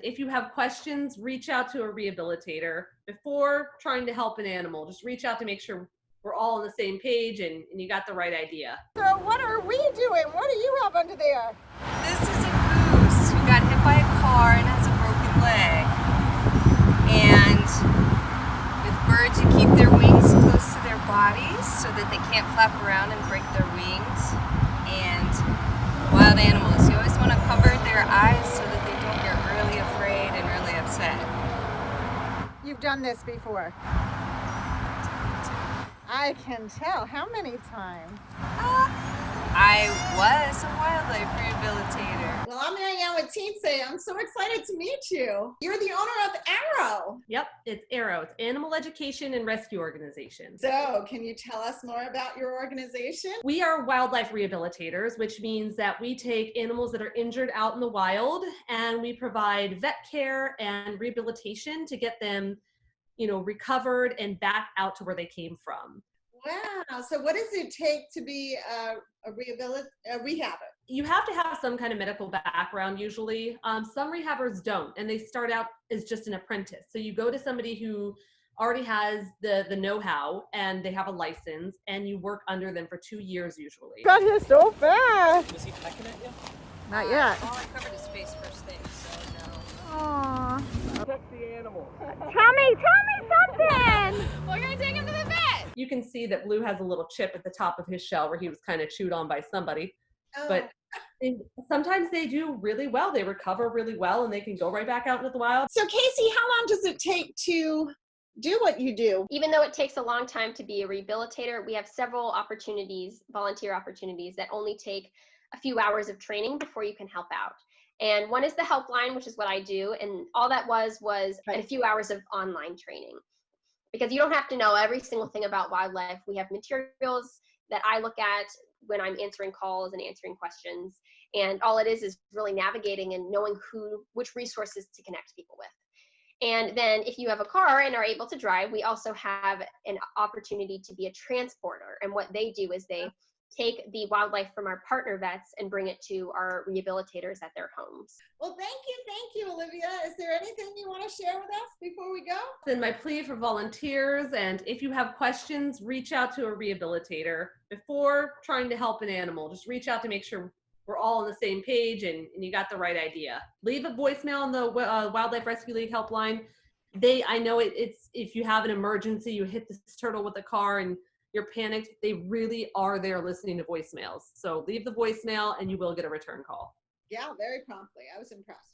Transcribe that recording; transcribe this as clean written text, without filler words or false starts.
if you have questions, reach out to a rehabilitator before trying to help an animal. Just reach out to make sure we're all on the same page and you got the right idea. So what are we doing? What do you have under there? This is a goose who got hit by a car and has a broken leg. And with birds, you keep their wings close to their bodies so that they can't flap around and break their wings. And wild animals, you always want to cover their eyes so that they don't get really afraid and really upset. You've done this before. I can tell. How many times? I was a wildlife rehabilitator. Well, I'm hanging out with Teensay. I'm so excited to meet you. You're the owner of A.E.R.O. Yep, it's A.E.R.O. It's Animal Education and Rescue Organization. So can you tell us more about your organization? We are wildlife rehabilitators, which means that we take animals that are injured out in the wild and we provide vet care and rehabilitation to get them, recovered and back out to where they came from. Wow. So what does it take to be a rehabber? You have to have some kind of medical background usually. Some rehabbers don't, and they start out as just an apprentice. So you go to somebody who already has the know-how and they have a license, and you work under them for 2 years usually. Got here so fast. Was he pecking at you? Not yet. All I covered is face first thing, so no. Aww. Protect the animal. Tell me something. We're gonna take him to the vet. You can see that Blue has a little chip at the top of his shell where he was kind of chewed on by somebody. But sometimes they do really well. They recover really well and they can go right back out into the wild. So Casey, how long does it take to do what you do? Even though it takes a long time to be a rehabilitator, we have several opportunities, volunteer opportunities that only take a few hours of training before you can help out. And one is the helpline, which is what I do. And all that was a few hours of online training. Because you don't have to know every single thing about wildlife. We have materials that I look at when I'm answering calls and answering questions. And all it is really navigating and knowing which resources to connect people with. And then if you have a car and are able to drive, we also have an opportunity to be a transporter. And what they do is they take the wildlife from our partner vets and bring it to our rehabilitators at their homes. Well, thank you, Olivia. Is there anything you want to share with us before we go? Then my plea for volunteers, and if you have questions, reach out to a rehabilitator before trying to help an animal. Just reach out to make sure we're all on the same page and you got the right idea. Leave a voicemail on the Wildlife Rescue League helpline. I know it's if you have an emergency, you hit this turtle with a car and you're panicked, they really are there listening to voicemails. So leave the voicemail and you will get a return call. Yeah, very promptly. I was impressed.